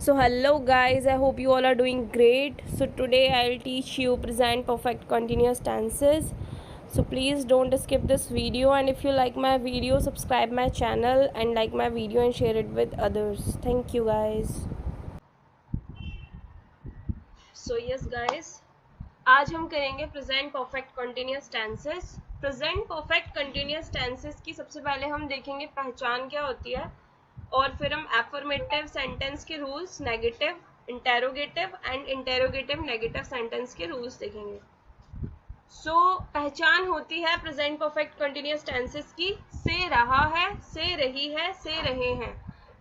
So hello guys, I hope you all are doing great. So today I'll teach you present perfect continuous tenses. So please don't skip this video, and if you like my video, subscribe my channel and like my video and share it with others. Thank you guys. So yes guys, आज हम करेंगे present perfect continuous tenses. Present perfect continuous tenses की सबसे पहले हम देखेंगे पहचान क्या होती है, और फिर हम एफर्मेटिव सेंटेंस के rules, negative, interrogative and interrogative negative sentence के रूल्स देखेंगे। पहचान होती है प्रेजेंट परफेक्ट कंटिन्यूअस टेंसेस की, से रहा है, से रही है, से रहे हैं।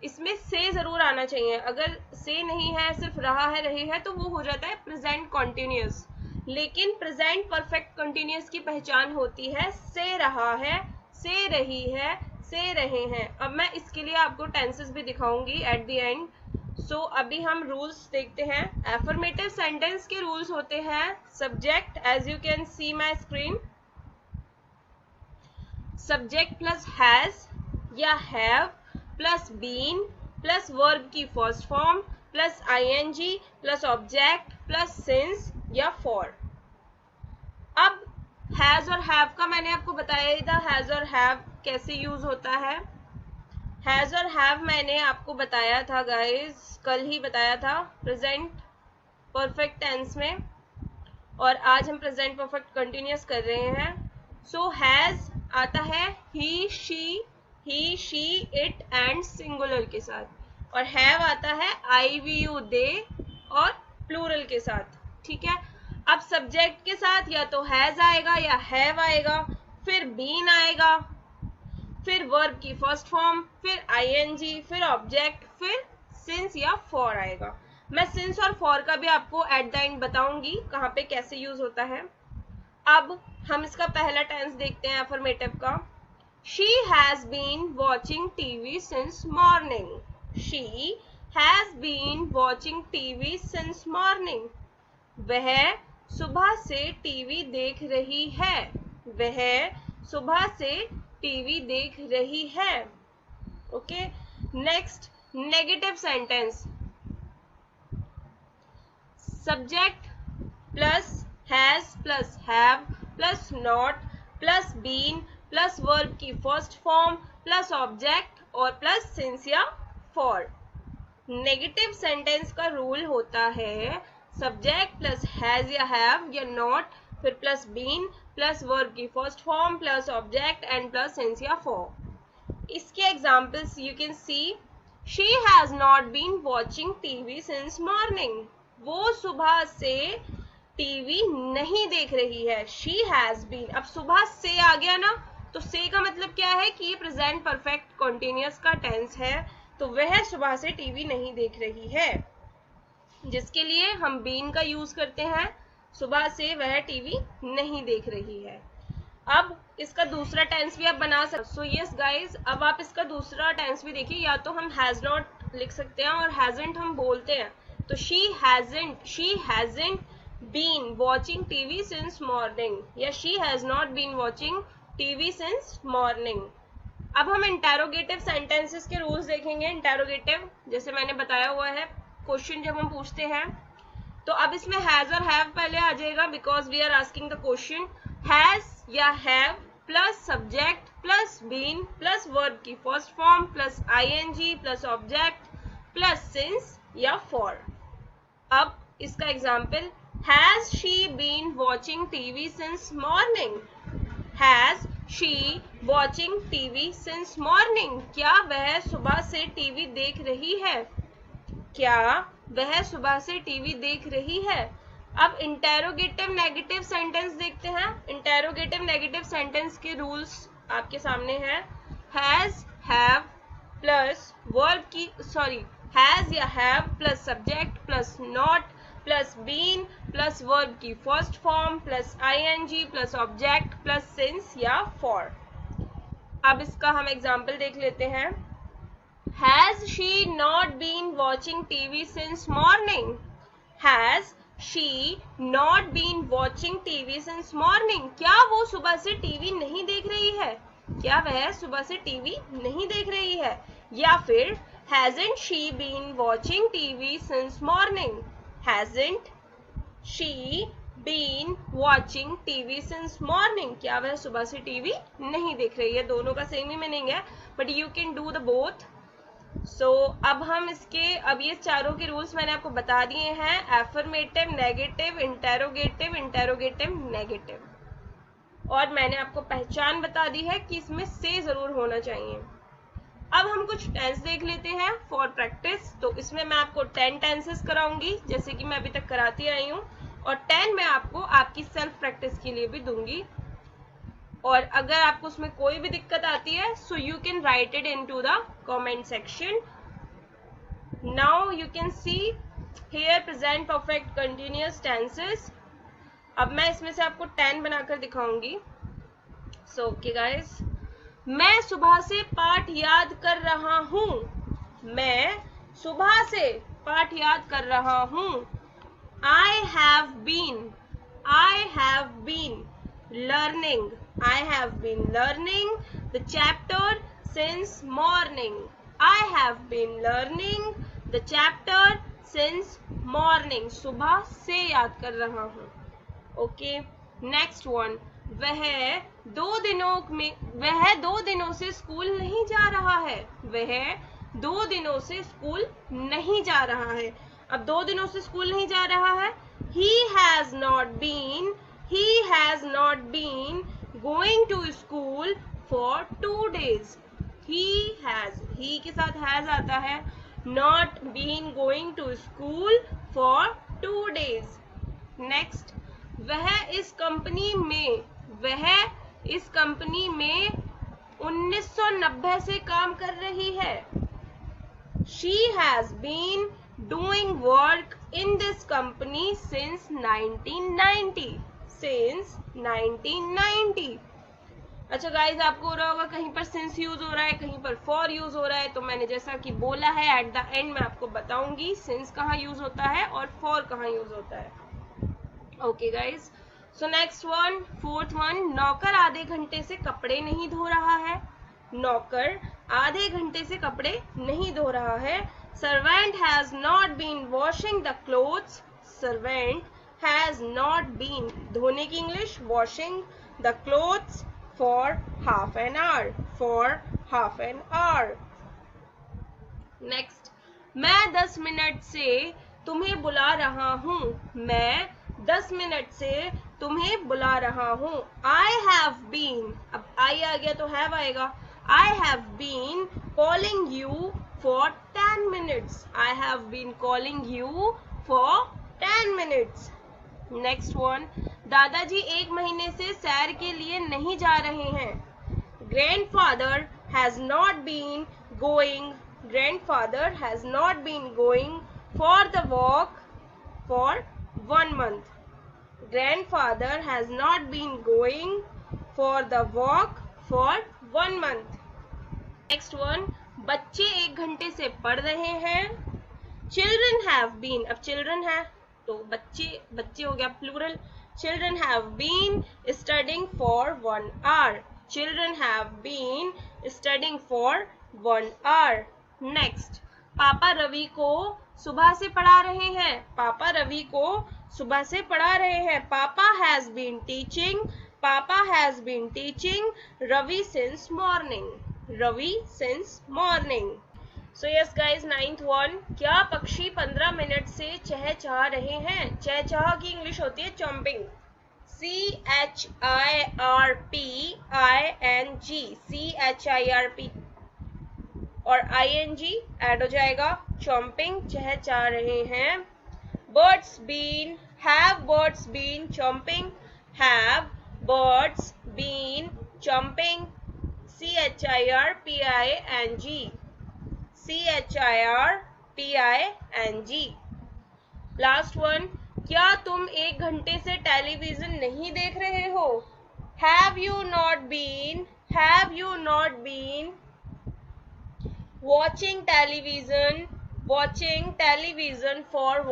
इसमें से जरूर आना चाहिए, अगर से नहीं है, सिर्फ रहा है, रही है, तो वो हो जाता है प्रेजेंट कॉन्टिन्यूअस। लेकिन प्रेजेंट परफेक्ट कंटिन्यूअस की पहचान होती है से रहा है, से रही है, से रहे हैं। अब मैं इसके लिए आपको टेंसेस भी दिखाऊंगी एट द एंड। अभी हम रूल्स देखते हैं। एफर्मेटिव सेंटेंस के रूल्स होते हैं subject, as you can see my screen, subject plus has या have plus been plus verb की first form plus ING plus object plus since या फॉर। अब हैज और हैव का मैंने आपको बताया ही था, हैज और हैव कैसे यूज होता है। हैज और हैव मैंने आपको बताया था गाइस, कल ही बताया था प्रेजेंट परफेक्ट टेंस में, और आज हम प्रेजेंट परफेक्ट कंटिन्यूअस कर रहे हैं। हैज आता है ही, शी, इट एंड सिंगुलर के साथ, और हैव आता है आई, वी, यू, दे और प्लूरल के साथ। ठीक है, अब सब्जेक्ट के साथ या तो हैज आएगा या हैव आएगा, फिर बीन आएगा, फिर वर्ब की फर्स्ट फॉर्म, फिर आईएनजी, फिर ऑब्जेक्ट, फिर सिंस या फॉर आएगा। मैं सिंस और फॉर का भी आपको एट द एंड बताऊंगी कहाँ पे कैसे यूज होता है। अब हम इसका पहला टेंस देखते हैं अफर्मेटिव का। She has been watching TV since morning. She has been watching TV since morning. वह सुबह से टीवी देख रही है, वह सुबह से टीवी देख रही है। Okay, next negative sentence. Subject plus has plus have plus not plus been plus verb की फर्स्ट फॉर्म प्लस ऑब्जेक्ट और प्लस सिंस या फॉर। नेगेटिव सेंटेंस का रूल होता है सब्जेक्ट प्लस हैज या हैव या नॉट, फिर प्लस बीन प्लस वर्ब की first form plus object and plus since या फॉर। इसके examples you can see. She has not been watching TV since morning. वो सुबह से टीवी नहीं देख रही है। शी हैज बीन, अब सुबह से आ गया ना, तो से का मतलब क्या है कि ये प्रेजेंट परफेक्ट कंटिन्यूअस का टेंस है, तो वह सुबह से टीवी नहीं देख रही है, जिसके लिए हम बीन का यूज करते हैं। सुबह से वह टीवी नहीं देख रही है। अब इसका दूसरा टेंस भी आप बना सकते। सो यस गाइज, अब आप इसका दूसरा टेंस भी देखिए। या तो हम हैज नॉट लिख सकते हैं और हैजंट हम बोलते हैं, तो she hasn't been watching TV since morning, या she has not been watching TV since morning। अब हम इंटेरोगेटिव सेंटेंसेस के रूल्स देखेंगे। इंटेरोगेटिव जैसे मैंने बताया हुआ है, क्वेश्चन जब हम पूछते हैं तो अब इसमें हैज और हैव पहले आ जाएगा, because we are asking the question. Has या have plus subject plus been plus verb की first form plus ING plus object plus since या फॉर। अब इसका example, Has she been watching TV since morning? Has she watching TV since morning? क्या वह सुबह से TV देख रही है? क्या वह सुबह से टीवी देख रही है? अब इंटेरोगेटिव नेगेटिव सेंटेंस देखते हैं। इंटेरोगेटिव नेगेटिव सेंटेंस के रूल्स आपके सामने हैं। हैज हैव प्लस वर्ब की हैज या have plus subject plus not plus been plus verb की first form plus ING plus object plus since या फॉर। अब इसका हम एग्जाम्पल देख लेते हैं। Has she not been watching TV since morning. Has she not been watching TV since morning. क्या वो सुबह से टीवी नहीं देख रही है? क्या वह सुबह से टीवी नहीं देख रही है? या फिर Hasn't she been watching TV since morning? Hasn't she been watching TV since morning? क्या वह सुबह से टीवी नहीं देख रही है? दोनों का सेम ही मीनिंग है, but you can do the both. So अब हम इसके, अब ये चारों के रूल्स मैंने आपको बता दिए हैं. Affirmative, negative, interrogative, interrogative, negative. और मैंने आपको पहचान बता दी है कि इसमें से जरूर होना चाहिए. अब हम कुछ टेंस देख लेते हैं फॉर प्रैक्टिस. तो इसमें मैं आपको 10 टेंसेस कराऊंगी जैसे कि मैं अभी तक कराती आई हूँ, और 10 मैं आपको आपकी सेल्फ प्रैक्टिस के लिए भी दूंगी. और अगर आपको उसमें कोई भी दिक्कत आती है so you can write it into the comment section. Now you can see here present perfect continuous tenses. अब मैं इसमें से आपको 10 बनाकर दिखाऊंगी. सो ओके गाइस, मैं सुबह से पाठ याद कर रहा हूँ. मैं सुबह से पाठ याद कर रहा हूँ. I have been learning. I have been learning the chapter since morning. I have been learning the chapter since morning. सुबह से याद कर रहा हूँ. Okay, next one. वह 2 दिनों से स्कूल नहीं जा रहा है. वह 2 दिनों से स्कूल नहीं जा रहा है. अब 2 दिनों से स्कूल नहीं जा रहा है. He has not been going to school for 2 days. He के साथ has आता है. Not been going to school for 2 days. Next, वह इस कंपनी में 1990 से काम कर रही है. She has been doing work in this company since 1990. अच्छा गाइज, आपको हो रहा होगा कहीं पर since यूज हो रहा है, कहीं पर for यूज हो रहा है. तो मैंने जैसा कि बोला है एट द एंड मैं आपको बताऊंगी since कहाँ यूज होता है और for कहाँ यूज होता है. Okay guys, so next one, fourth one. नौकर आधे घंटे से कपड़े नहीं धो रहा है. नौकर आधे घंटे से कपड़े नहीं धो रहा है. Servant has not been washing the clothes. Servant has not been, धोने की English washing the clothes for half an hour. Next, मैं 10 मिनट से तुम्हें बुला रहा हूँ. मैं 10 मिनट से तुम्हें बुला रहा हूँ. I have been, अब I आ गया तो have आएगा. I have been calling you for 10 minutes. I have been calling you for 10 minutes. Next one, दादाजी 1 महीने से सैर के लिए नहीं जा रहे हैं. Grandfather has not been going for the walk for 1 month. Grandfather has not been going for the walk for 1 month. Next one, बच्चे 1 घंटे से पढ़ रहे हैं. Children have been, अब children है तो बच्चे हो गया plural. Children have been studying for 1 hour. Children have been studying for 1 hour. Next, पापा रवि को सुबह से पढ़ा रहे हैं. पापा रवि को सुबह से पढ़ा रहे हैं. पापा has been teaching Ravi since morning. So yes guys, 9th one, क्या पक्षी 15 मिनट से चहचहा रहे हैं. चहचहा की इंग्लिश होती है chomping. CHIRPING और ING ऐड हो जाएगा. chomping, चहचहा रहे हैं. Birds been, have birds been chomping. Have birds been chomping. CHIRPING. Last one, क्या तुम 1 घंटे से टेलीविजन नहीं देख रहे हो. Have you not been watching television for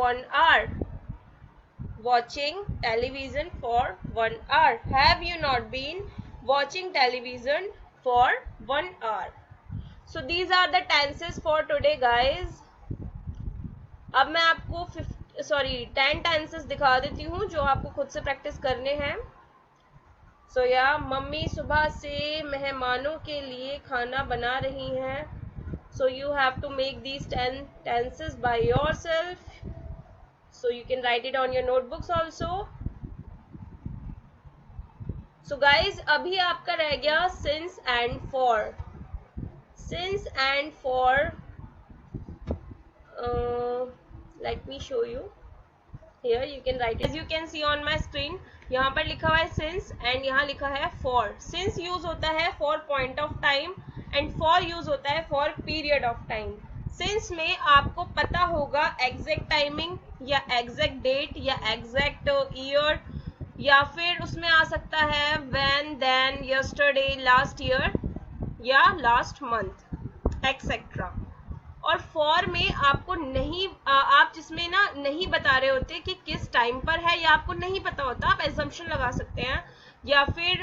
1 hour. Have you not been watching television for 1 hour. So these are the tenses for today guys. अब मैं आपको 10 टेंसेस दिखा देती हूँ जो आपको खुद से प्रैक्टिस करने हैं. सो मम्मी सुबह से मेहमानों के लिए खाना बना रही हैं. So you have to make these 10 tenses by yourself. So you can write it on your notebooks also. So guys, अभी आपका रह गया since and for. Since and for. Let me show you. Here you can write it. As you can see on my screen, यहाँ पर लिखा हुआ है since and यहाँ लिखा है for. Since use होता है for point of time and for use होता है for period of time. Since में आपको पता होगा exact timing या exact date या exact year या फिर उसमें आ सकता है when, then, yesterday, last year या last month, etc. और फॉर में आपको नहीं आप जिसमें ना नहीं बता रहे होते कि किस टाइम पर है या आपको नहीं पता होता, आप एजम्पशन लगा सकते हैं या फिर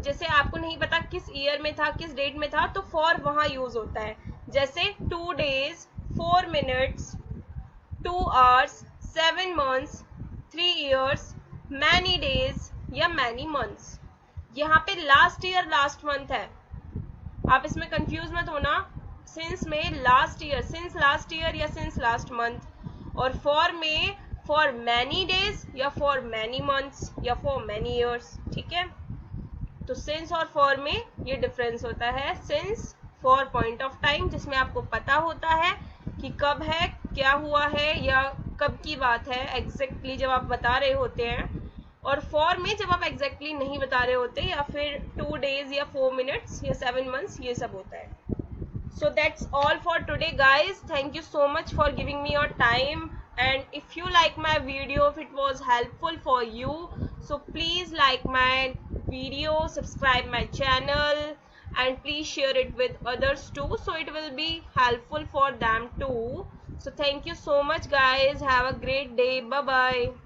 जैसे आपको नहीं पता किस ईयर में था, किस डेट में था, तो फॉर वहां यूज होता है. जैसे 2 days, 4 minutes, 2 hours, 7 months, 3 years, many days या many months. यहाँ पे लास्ट ईयर लास्ट मंथ है, आप इसमें कंफ्यूज मत होना. सिंस में last year, since last year या सिंस लास्ट मंथ, और फॉर में फॉर मैनी डेज या फॉर मैनी मंथ्स या फॉर मैनी ईयर्स. ठीक है, तो सिंस और फॉर में ये डिफरेंस होता है. Since for point of time जिसमें आपको पता होता है कि कब है, क्या हुआ है या कब की बात है एग्जैक्टली जब आप बता रहे होते हैं, और फॉर में जब आप एग्जैक्टली नहीं बता रहे होते या फिर 2 days या 4 minutes या 7 months, ये सब होता है. So that's all for today guys. Thank you so much for giving me your time, and if you like my video, if it was helpful for you, so please like my video, subscribe my channel, and please share it with others too, so it will be helpful for them too. So thank you so much guys. Have a great day. Bye bye.